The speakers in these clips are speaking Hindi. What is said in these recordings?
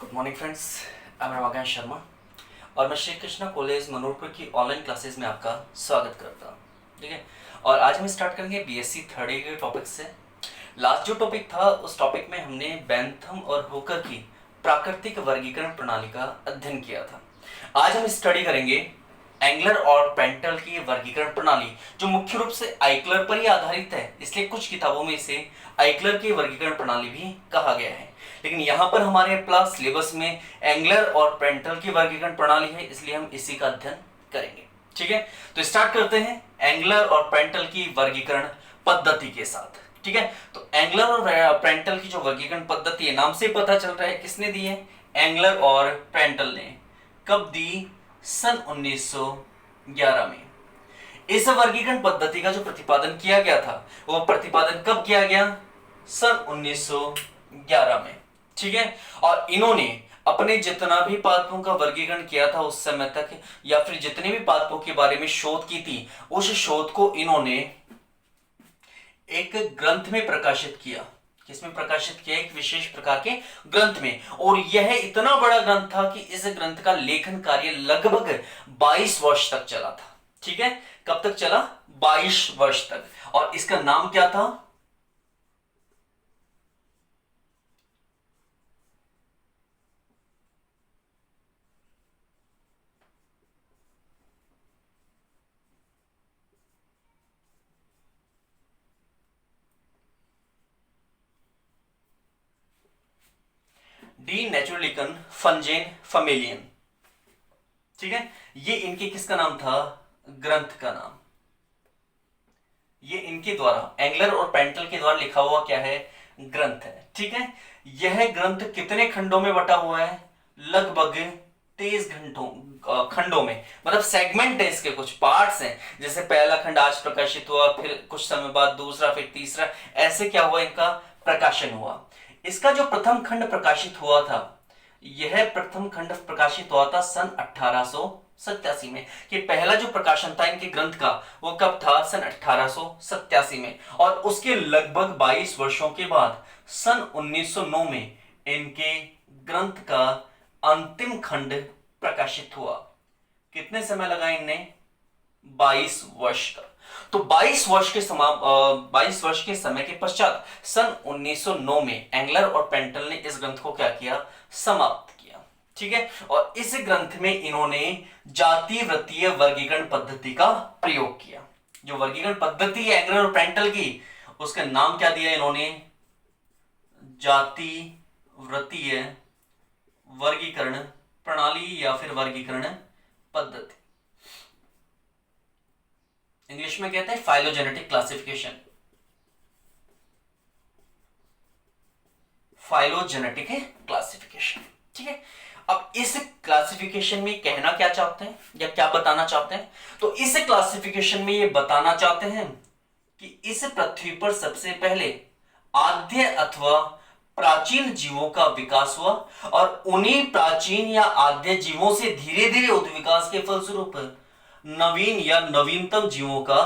गुड मॉर्निंग फ्रेंड्स, मैं रमाकांत शर्मा और मैं श्री कृष्णा कॉलेज मनोरपुर की ऑनलाइन क्लासेस में आपका स्वागत करता हूँ। ठीक है, और आज हम स्टार्ट करेंगे बीएससी थर्ड ईयर के टॉपिक से। लास्ट जो टॉपिक था उस टॉपिक में हमने बेंथम और होकर की प्राकृतिक वर्गीकरण प्रणाली का अध्ययन किया था। आज हम स्टडी करेंगे एंगलर और पेंटल की वर्गीकरण प्रणाली, जो मुख्य रूप से आइकलर पर ही आधारित है, इसलिए कुछ किताबों में इसे आइकलर की वर्गीकरण प्रणाली भी कहा गया है। लेकिन यहाँ पर हमारे प्लस सिलेबस में एंगलर और पेंटल की वर्गीकरण प्रणाली है, इसलिए हम इसी का अध्ययन करेंगे। ठीक है, तो स्टार्ट करते हैं एंगलर और पेंटल की वर्गीकरण पद्धति के साथ। ठीक है, तो एंगलर और पेंटल की जो वर्गीकरण पद्धति है, नाम से पता चल रहा है किसने दी है, एंगलर और पेंटल ने। कब दी? सन 1911 में। इस वर्गीकरण पद्धति का जो प्रतिपादन किया गया था, वो प्रतिपादन कब किया गया? सन 1911 में। ठीक है, और इन्होंने अपने जितना भी पादपों का वर्गीकरण किया था उस समय तक, या फिर जितने भी पादपों के बारे में शोध की थी, उस शोध को इन्होंने एक ग्रंथ में प्रकाशित किया। किसमें प्रकाशित किया? एक विशेष प्रकार के ग्रंथ में। और यह इतना बड़ा ग्रंथ था कि इस ग्रंथ का लेखन कार्य लगभग 22 वर्ष तक चला था। ठीक है, कब तक चला? 22 वर्ष तक। और इसका नाम क्या था? डी नेचुरलिकन फंजेन फमेलियन। ठीक है, ये इनके किसका नाम था? ग्रंथ का नाम। ये इनके द्वारा, एंगलर और पेंटल के द्वारा लिखा हुआ क्या है? ग्रंथ है। ठीक है, यह ग्रंथ कितने खंडों में बटा हुआ है? लगभग 23 खंडों में, मतलब सेगमेंट है, इसके कुछ पार्ट्स हैं। जैसे पहला खंड आज प्रकाशित हुआ, फिर कुछ समय बाद दूसरा, फिर तीसरा, ऐसे क्या हुआ? इनका प्रकाशन हुआ। इसका जो प्रथम खंड प्रकाशित हुआ था, यह प्रथम खंड प्रकाशित हुआ था सन 1887 में। कि पहला जो प्रकाशन था इनके ग्रंथ का, वो कब था? सन 1887 में। और उसके लगभग 22 वर्षों के बाद सन 1909 में इनके ग्रंथ का अंतिम खंड प्रकाशित हुआ। कितने समय लगा इन्हें? 22 वर्ष का। तो 22 वर्ष के 22 वर्ष के समय के पश्चात सन 1909 में एंगलर और पेंटल ने इस ग्रंथ को क्या किया? समाप्त किया। ठीक है, और इस ग्रंथ में इन्होंने जाति वृत्तीय वर्गीकरण पद्धति का प्रयोग किया। जो वर्गीकरण पद्धति है एंगलर और पेंटल की, उसका नाम क्या दिया इन्होंने? जाति वृत्तीय वर्गीकरण प्रणाली या फिर वर्गीकरण पद्धति। इंग्लिश में कहते हैं फाइलोजेनेटिक क्लासिफिकेशन। फाइलोजेनेटिक है क्लासिफिकेशन। ठीक है, अब इस क्लासिफिकेशन में कहना क्या चाहते हैं या क्या बताना चाहते हैं? तो इस क्लासिफिकेशन में ये बताना चाहते हैं कि इस पृथ्वी पर सबसे पहले आद्य अथवा प्राचीन जीवों का विकास हुआ, और उन्हीं प्राचीन या आद्य जीवों से धीरे धीरे उद्विकास के फलस्वरूप नवीन या नवीनतम जीवों का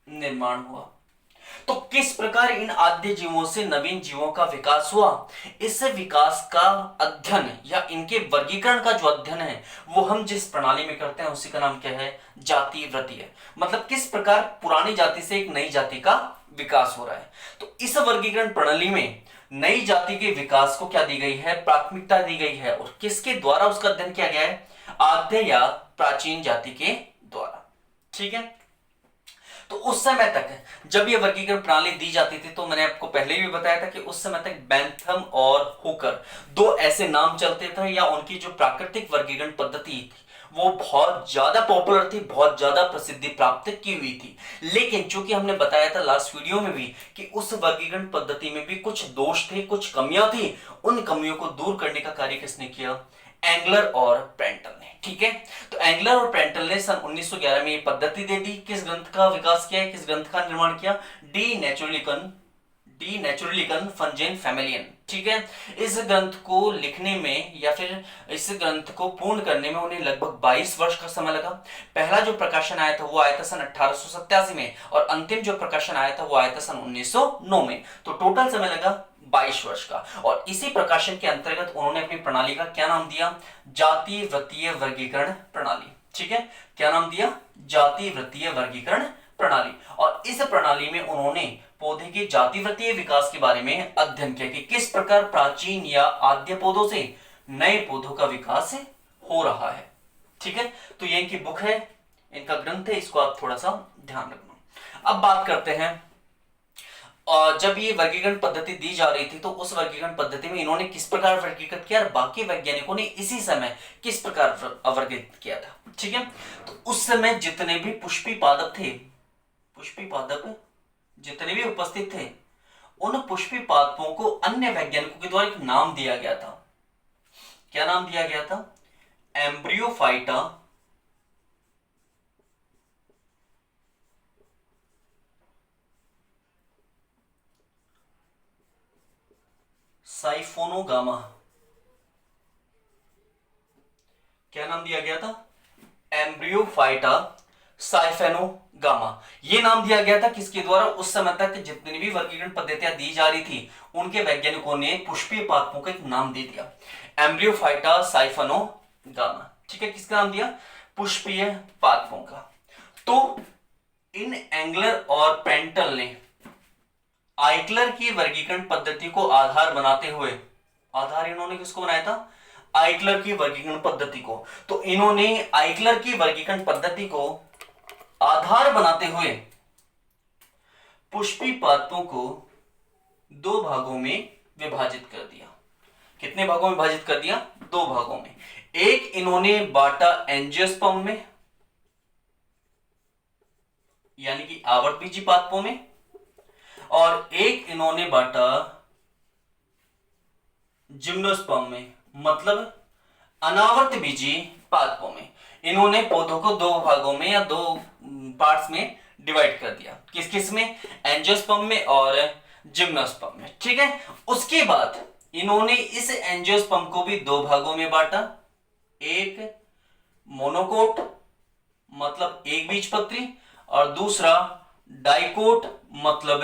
निर्माण हुआ। तो किस प्रकार इन आद्य जीवों से नवीन जीवों का विकास हुआ, इस विकास का अध्ययन या इनके वर्गीकरण का जो अध्ययन है, वो हम जिस प्रणाली में करते हैं उसी का नाम क्या है? जाति वृत्तीय। मतलब किस प्रकार पुरानी जाति से एक नई जाति का विकास हो रहा है। तो इस वर्गीकरण प्रणाली में नई जाति के विकास को क्या दी गई है? प्राथमिकता दी गई है। और किसके द्वारा उसका अध्ययन किया गया है? आद्य या प्राचीन जाति के द्वारा। ठीक है, तो उस समय तक जब ये वर्गीकरण प्रणाली दी जाती थी, तो मैंने आपको पहले भी बताया था कि उस समय तक बेंथम और हुकर दो ऐसे नाम चलते थे, या उनकी जो प्राकृतिक वर्गीकरण पद्धति थी वो बहुत ज्यादा पॉपुलर थी, बहुत ज्यादा प्रसिद्धि प्राप्त की हुई थी। लेकिन चूंकि हमने बताया था लास्ट वीडियो में भी कि उस वर्गीकरण पद्धति में भी कुछ दोष थे, कुछ कमियां थी, उन कमियों को दूर करने का कार्य किसने किया? एंगलर और पेंटल ने। ठीक है, तो एंगलर और पेंटल ने सन 1911 में ये पद्धति दे दी। किस ग्रंथ का विकास किया है, किस ग्रंथ का निर्माण किया? डी नेचुरलिकन फंजेन फैमिलियन। ठीक है, इस ग्रंथ को लिखने में या फिर इस ग्रंथ को पूर्ण करने में उन्हें लगभग 22 वर्ष का समय लगा। पहला जो प्रकाशन आया था वो आया था सन 1887 में, और अंतिम जो प्रकाशन आया था वो आया था सन 1909 में। तो टोटल समय लगा 22 वर्ष का। और इसी प्रकाशन के अंतर्गत उन्होंने अपनी प्रणाली का क्या नाम दिया? जाति वृत्तीय वर्गीकरण प्रणाली। ठीक है, क्या नाम दिया? जाति वृत्तीय वर्गीकरण प्रणाली। और इस प्रणाली में उन्होंने पौधे के जाति वृत्तीय विकास के बारे में अध्ययन किया कि किस प्रकार प्राचीन या आद्य पौधों से नए पौधों का विकास हो रहा है। ठीक है, तो ये इनकी बुक है, इनका ग्रंथ है, इसको आप थोड़ा सा ध्यान रखना। अब बात करते हैं, और जब ये वर्गीकरण पद्धति दी जा रही थी तो उस वर्गीकरण पद्धति में इन्होंने किस प्रकार वर्गीकृत किया और बाकी वैज्ञानिकों ने इसी समय किस प्रकार वर्गीकृत किया था। ठीक है, तो उस समय जितने भी पुष्पी पादप थे, पुष्पी पादप जितने भी उपस्थित थे, उन पुष्पी पादपों को अन्य वैज्ञानिकों के द्वारा एक नाम दिया गया था। क्या नाम दिया गया था? एम्ब्रियोफाइटा साइफोनोगामा। क्या नाम दिया गया था? एम्ब्रियोफाइटा साइफेनोगामा। ये नाम दिया गया था किसके द्वारा? उस समय तक जितनी भी वर्गीकरण पद्धतियां दी जा रही थी उनके वैज्ञानिकों ने पुष्पीय पादपों का एक नाम दे दिया, एम्ब्रियोफाइटा साइफेनोगामा। ठीक है, किसका नाम दिया? पुष्पीय पादपों का। तो इन एंगलर और पेंटल ने आइकलर की वर्गीकरण पद्धति को आधार बनाते हुए, आधार इन्होंने किसको बनाया था? आइकलर की वर्गीकरण पद्धति को। तो इन्होंने आइकलर की वर्गीकरण पद्धति को आधार बनाते हुए पुष्पी पादपों को दो भागों में विभाजित कर दिया। कितने भागों में विभाजित कर दिया? दो भागों में। एक इन्होंने बांटा एंजियोस्पर्म में, यानी कि आवर्तबीजी पादपों में, और एक इन्होंने बांटा जिम्नोस्पर्म में, मतलब अनावर्त बीजी पादपों में। इन्होंने पौधों को दो भागों में या दो पार्ट्स में डिवाइड कर दिया। किस किस में? एंजियोस्पर्म में और जिम्नोस्पर्म में। ठीक है, उसके बाद इन्होंने इस एंजियोस्पर्म को भी दो भागों में बांटा, एक मोनोकोट मतलब एक बीजपत्री और दूसरा डाइकोट मतलब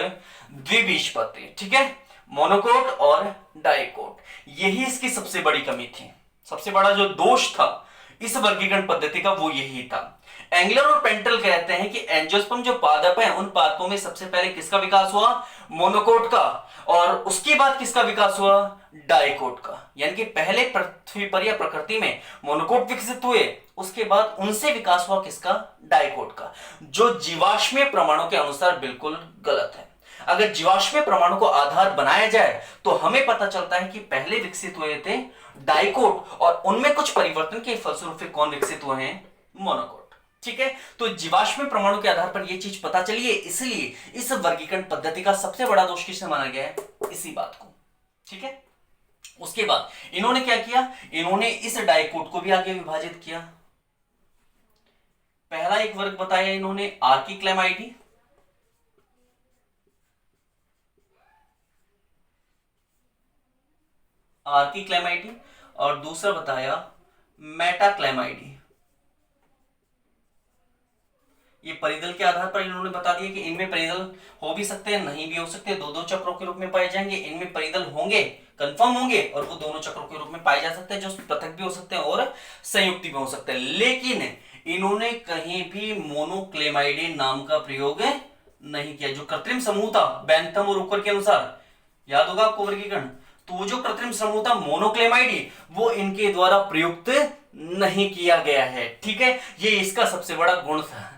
द्विबीजपत्री। ठीक है, मोनोकोट और डाइकोट। यही इसकी सबसे बड़ी कमी थी, सबसे बड़ा जो दोष था इस वर्गीकरण पद्धति का वो यही था। एंगलर और पेंटल कहते हैं कि एंजियोस्पर्म जो पादप है उन पादपों में सबसे पहले किसका विकास हुआ? मोनोकोट का, और उसके बाद किसका विकास हुआ? डाइकोट का। यानी कि पहले पृथ्वी पर या प्रकृति में मोनोकोट विकसित हुए, उसके बाद उनसे विकास हुआ किसका? डाइकोट का, जो जीवाश्मीय प्रमाणों के अनुसार बिल्कुल गलत है। अगर जीवाश्मीय प्रमाणु को आधार बनाया जाए तो हमें पता चलता है कि पहले विकसित हुए थे डाइकोट और उनमें कुछ परिवर्तन के फलस्वरूप कौन विकसित हुए हैं? मोनोकोट। ठीक है, तो जीवाश्मीय प्रमाणु के आधार पर यह चीज पता चली है, इसलिए इस वर्गीकरण पद्धति का सबसे बड़ा दोष किसने माना गया है? इसी बात को। ठीक है, उसके बाद इन्होंने क्या किया? इन्होंने इस डाइकोट को भी आगे विभाजित किया। पहला एक वर्ग बताया इन्होंने आर्किक्लेमाइडी, आर्किक्लेमाइडी, और दूसरा बताया मेटाक्लेमाइडी। ये परिदल के आधार पर इन्होंने बता दिया कि इनमें परिदल हो भी सकते हैं, नहीं भी हो सकते, दो दो चक्रों के रूप में पाए जाएंगे। इनमें परिदल होंगे, कंफर्म होंगे, और वो दोनों चक्रों के रूप में पाए जा सकते हैं, जो पृथक भी हो सकते हैं और संयुक्त भी हो सकते हैं। लेकिन इन्होंने कहीं भी मोनोक्लेमाइडी नाम का प्रयोग नहीं किया। जो कृत्रिम समूह था बेंथम और उकर के अनुसार, याद होगा आपको वर्गीकरण, तो वो जो कृत्रिम समूह था मोनोक्लेमाइडी वो इनके द्वारा प्रयुक्त नहीं किया गया है। ठीक है, ये इसका सबसे बड़ा गुण था।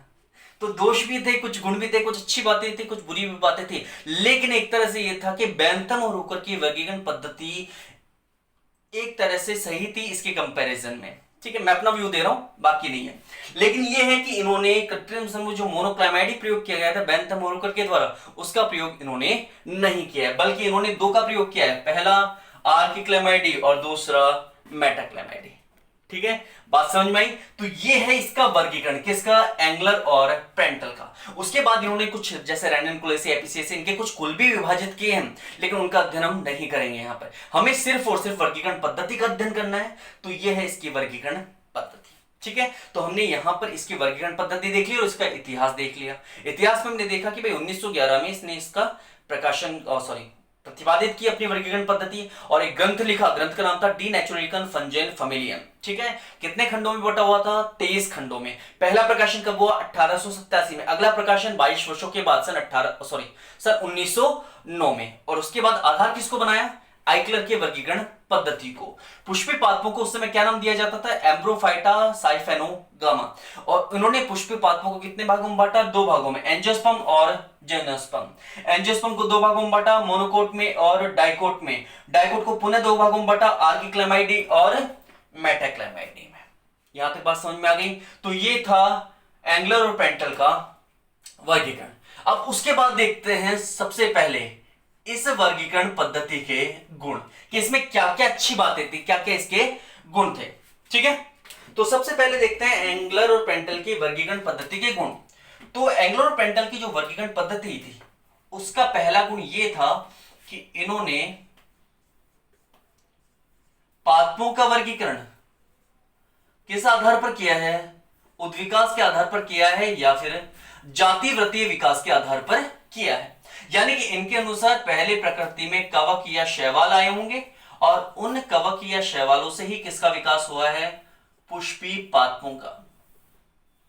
तो दोष भी थे, कुछ गुण भी थे, कुछ अच्छी बातें थी, कुछ बुरी भी बातें थी, लेकिन एक तरह से ये था कि बेंथम और हुकर की वर्गीकरण पद्धति एक तरह से सही थी इसके कंपैरिजन में। ठीक है, मैं अपना व्यू दे रहा हूं, बाकी नहीं है। लेकिन यह है कि इन्होंने कृत्रिम समूह जो मोनोक्लेमाइडी प्रयोग किया गया था बेंथम और हुकर के द्वारा, उसका प्रयोग इन्होंने नहीं किया है, बल्कि इन्होंने दो का प्रयोग किया है, पहला आर्किक्लेमाइडी और दूसरा मेटाक्लेमाइडी। ठीक है, बात समझ में आई? तो ये है इसका वर्गीकरण, किसका? एंगलर और पेंटल का। उसके बाद इन्होंने कुछ जैसे रैननकुलेसी, एपिसिएसी, इनके कुछ कुल भी विभाजित किए हैं, लेकिन उनका अध्ययन हम नहीं करेंगे यहाँ पर। हमें सिर्फ और सिर्फ वर्गीकरण पद्धति का अध्ययन करना है। तो ये है इसकी वर्गीकरण पद्धति। ठीक है, तो हमने यहाँ पर इसकी वर्गीकरण पद्धति देख ली और इसका इतिहास देख लिया। इतिहास में हमने देखा कि भाई 1911 में इसने इसका प्रकाशन, प्रतिपादित की अपनी वर्गीकरण पद्धति और एक ग्रंथ लिखा, ग्रंथ का नाम था डी नेचुरलिकन फंजेन फैमिलियन। ठीक है, कितने खंडों में बटा हुआ था? 23 खंडों में। पहला प्रकाशन कब हुआ? 1887 में। अगला प्रकाशन 22 वर्षों के बाद सन 1909 में। और उसके बाद आधार किसको बनाया? आइक्लर के वर्गीकरण पद्धति को। पुष्पी पादपों को उस समय क्या नाम दिया जाता था? एम्ब्रोफाइटा साइफेनोगामा। और उन्होंने पुष्पी पादपों को कितने भागों में बांटा? 2 भागों में, एंजियोस्पर्म और जिम्नोस्पर्म। एंजियोस्पर्म को 2 भागों में बांटा, मोनोकोट में और डाइकोट में। डाइकोट को पुनः 2 भागों में बांटा, आर्किक्लेमाइडी और मेटाक्लेमाइडी में। यहां तक बात समझ में आ गई? तो ये था एंगलर और पेंटल का वर्गीकरण। अब उसके बाद देखते हैं सबसे पहले इस वर्गीकरण पद्धति के गुण, कि इसमें क्या क्या अच्छी बातें थी, क्या क्या इसके गुण थे। ठीक है, तो सबसे पहले देखते हैं एंगलर और पेंटल की वर्गीकरण पद्धति के गुण। तो एंगलर और पेंटल की जो वर्गीकरण पद्धति थी उसका पहला गुण यह था कि इन्होंने पादपों का वर्गीकरण किस आधार पर किया है? उद्विकास के आधार पर किया है या फिर जातिवृत्तीय विकास के आधार पर किया है। यानी कि इनके अनुसार पहले प्रकृति में कवक या शैवाल आए होंगे और उन कवक या शैवालों से ही किसका विकास हुआ है? पुष्पी पादपों का।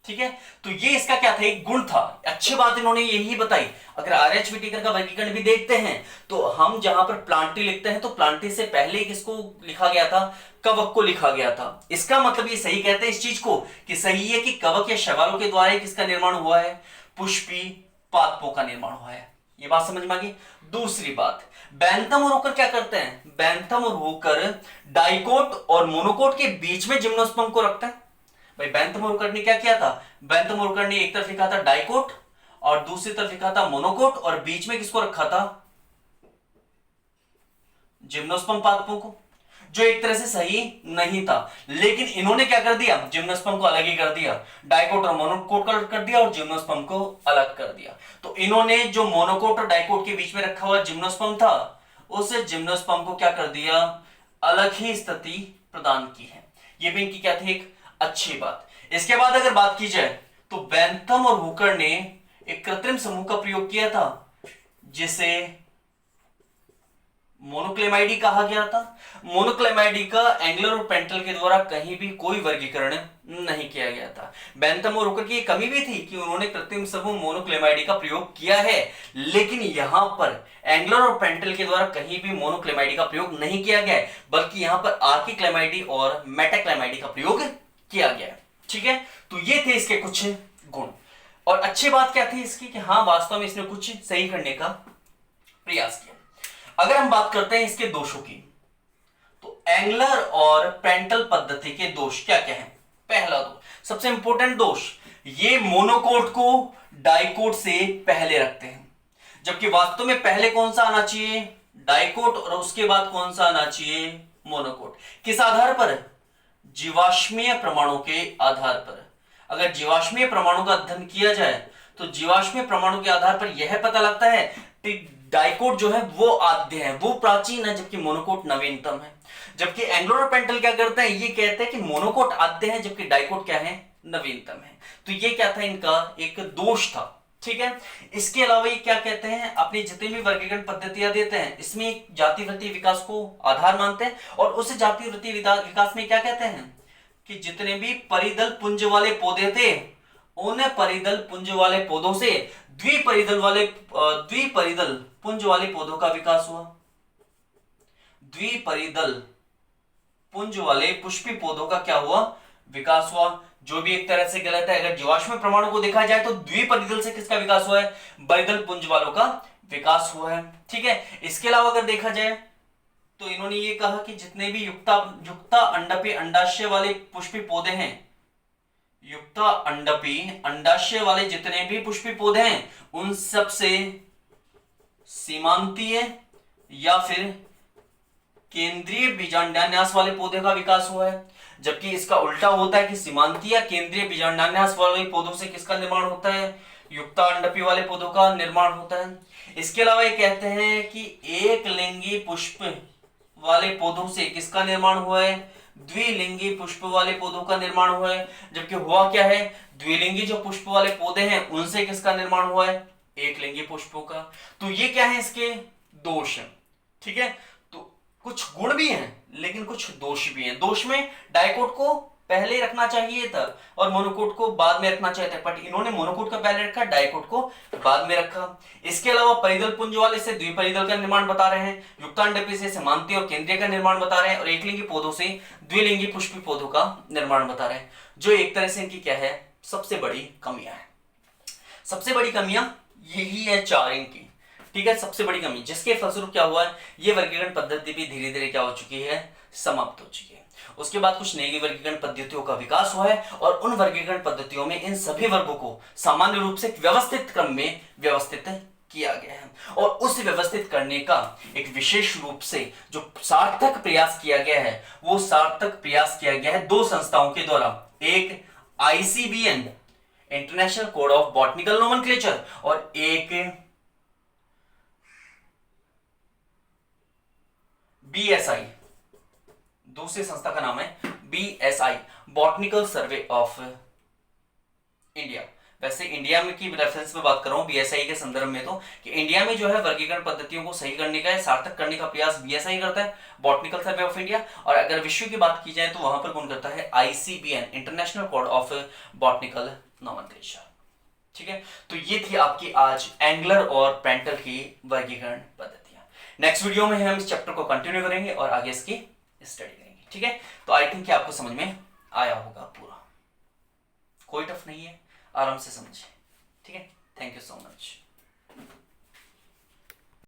ठीक है, तो ये इसका क्या था? एक गुण था। अच्छी बात इन्होंने यही बताई। अगर आर.एच. व्हिटेकर का वर्गीकरण भी देखते हैं तो हम जहां पर प्लांटी लिखते हैं तो प्लांटी से पहले किसको लिखा गया था? कवक को लिखा गया था। इसका मतलब ये सही कहते हैं इस चीज को कि सही है कि कवक या शैवालों के द्वारा किसका निर्माण हुआ है? पुष्पी पादपों का निर्माण हुआ है। ये बात समझ में आ गई? दूसरी बात, बैंथम और होकर क्या करते हैं? बैंथम और होकर डाइकोट और मोनोकोट के बीच में जिम्नोस्पर्म को रखते हैं। भाई बैंथम और होकर ने क्या किया था? बैंथम और होकर ने एक तरफ लिखा था डाइकोट और दूसरी तरफ लिखा था मोनोकोट और बीच में किसको रखा था? जिम्नोस्पर्म पादपों को, जो एक तरह से सही नहीं था। लेकिन इन्होंने क्या कर दिया? जिम्नोस्पर्म को अलग ही कर दिया, डाइकोट और मोनोकोट को अलग कर दिया और जिम्नोस्पर्म को अलग कर दिया। तो इन्होंने जो मोनोकोट और डाइकोट के बीच में रखा हुआ जिम्नोस्पर्म था उस जिम्नोस्पर्म को क्या कर दिया? अलग ही स्थिति प्रदान की है। ये भी इनकी क्या थी? एक अच्छी बात। इसके बाद अगर बात की जाए तो बैंथम और हुकर ने एक कृत्रिम समूह का प्रयोग किया था जिसे मोनोक्लेमाइडी कहा गया था। मोनोक्लेमाइडी का एंगलर और पेंटल के द्वारा कहीं भी कोई वर्गीकरण नहीं किया गया था। बैंथम और हुकर की एक कमी भी थी कि उन्होंने कृत्रिम समूह मोनोक्लेमाइडी का प्रयोग किया है, लेकिन यहां पर एंगलर और पेंटल के द्वारा कहीं भी मोनोक्लेमाइडी का प्रयोग नहीं किया गया है, बल्कि यहां पर आर्किक्लेमाइडी और मेटाक्लेमाइडी का प्रयोग किया गया है। ठीक है, तो ये थे इसके कुछ गुण। और अच्छी बात क्या थी इसकी? कि हाँ, वास्तव में इसने कुछ सही करने का प्रयास किया। अगर हम बात करते हैं इसके दोषों की, तो एंगलर और पेंटल पद्धति के दोष क्या क्या हैं? पहला दोष, सबसे इंपॉर्टेंट दोष, ये मोनोकोट को डाइकोट से पहले रखते हैं, जबकि वास्तव में पहले कौन सा आना चाहिए? डाइकोट, और उसके बाद कौन सा आना चाहिए? मोनोकोट। किस आधार पर? जीवाश्मीय प्रमाणों के आधार पर। अगर जीवाश्मीय प्रमाणों का अध्ययन किया जाए तो जीवाश्मीय प्रमाणों के आधार पर यह पता लगता है कि डाइकोट जो है वो आद्य है, वो प्राचीन है, जबकि मोनोकोट नवीनतम है। जबकि एंगलर और पेंटल क्या करते हैं? ये कहते हैं कि मोनोकोट आद्य है जबकि डाइकोट क्या है? नवीनतम है। तो ये क्या था? इनका एक दोष था। ठीक है, इसके अलावा ये क्या कहते हैं? अपनी जितनी भी वर्गीकरण पद्धतियां देते हैं इसमें जातिवृत्तीय विकास को आधार मानते हैं, और उस जातिवृत्तीय विकास में क्या कहते हैं? कि जितने भी परिदल पुंज वाले पौधे थे उन परिदल पुंज वाले पौधों से द्विपरिदल पुंज वाले पौधों का विकास हुआ। द्विपरिदल पुंज वाले पुष्पी पौधों का क्या हुआ? विकास हुआ, जो भी एक तरह से गलत है। अगर जीवाश्म प्रमाणों को देखा जाए तो द्विपरिदल से किसका विकास हुआ है? परिदल पुंज वालों का विकास हुआ है। ठीक है, इसके अलावा अगर देखा जाए तो इन्होंने ये कहा कि जितने भी युक्ता अंडपी अंडाशय वाले पुष्पी पौधे हैं, युक्ता अंडपी अंडाशय वाले जितने भी पुष्पी पौधे हैं उन सब से सीमांतीय या फिर केंद्रीय बीजांडान्यास वाले पौधे का विकास हुआ है। जबकि इसका उल्टा होता है कि सीमांतीय या केंद्रीय बीजांडान्यास वाले पौधों से किसका निर्माण होता है? युक्ता अंडपी वाले पौधों का निर्माण होता है। इसके अलावा ये कहते हैं कि एक लिंगी पुष्प वाले पौधों से किसका निर्माण हुआ है? द्विलिंगी पुष्प वाले पौधों का निर्माण हुआ है। जबकि हुआ क्या है? द्विलिंगी जो पुष्प वाले पौधे हैं उनसे किसका निर्माण हुआ है? एक लिंगी पुष्पों का। तो ये क्या है? इसके दोष हैं। ठीक है, तो कुछ गुण भी हैं लेकिन कुछ दोष भी हैं। दोष में डाइकोट को पहले रखना चाहिए था और मोनोकोट को बाद में रखना चाहिए था, बट इन्होंने मोनोकोट का पहले रखा, डाइकोट को बाद में रखा। इसके अलावा परिदल पुंज वाले से द्विपरिदल का निर्माण बता रहे हैं, युक्तांडपी से समांती और केंद्रीय का निर्माण बता रहे हैं, और एकलिंगी पौधों से द्विलिंगी पुष्पी पौधों का निर्माण बता रहे हैं, जो एक तरह से इनकी क्या है, सबसे बड़ी कमियां है। सबसे बड़ी कमियां यही है 4 इनकी, ठीक है, सबसे बड़ी कमी, जिसके फलस्वरूप क्या हुआ है, ये वर्गीकरण पद्धति भी धीरे धीरे क्या हो चुकी है, समाप्त हो चुकी है। उसके बाद कुछ नई वर्गीकरण पद्धतियों का विकास हुआ है और उन वर्गीकरण पद्धतियों में इन सभी वर्गों को सामान्य रूप से व्यवस्थित क्रम में व्यवस्थित किया गया है, और उस व्यवस्थित करने का एक विशेष रूप से जो सार्थक प्रयास किया गया है, वो सार्थक प्रयास किया गया है 2 संस्थाओं के द्वारा, एक ICBN international code of botanical nomenclature और एक BSI, दूसरी संस्था का नाम है BSI botanical survey of India. वैसे इंडिया में की रेफरेंस में बात कर रहा हूं BSI के संदर्भ में, तो कि इंडिया में जो है वर्गीकरण पद्धतियों को सही करने का, सार्थक करने का प्रयास BSI करता है, बॉटनिकल सर्वे ऑफ इंडिया, और अगर विश्व की बात की जाए तो वहां पर कौन करता है, ICBN international code of botanical nomenclature. ठीक है, तो ये थी आपकी आज एंगलर और पेंटल की वर्गीकरण पद्धतियां। नेक्स्ट वीडियो में हम इस चैप्टर को कंटिन्यू करेंगे और आगे इसकी स्टडी करेंगे। ठीक है, तो आई थिंक कि आपको समझ में आया होगा पूरा, कोई टफ नहीं है, आराम से समझे। ठीक है, थैंक यू सो मच।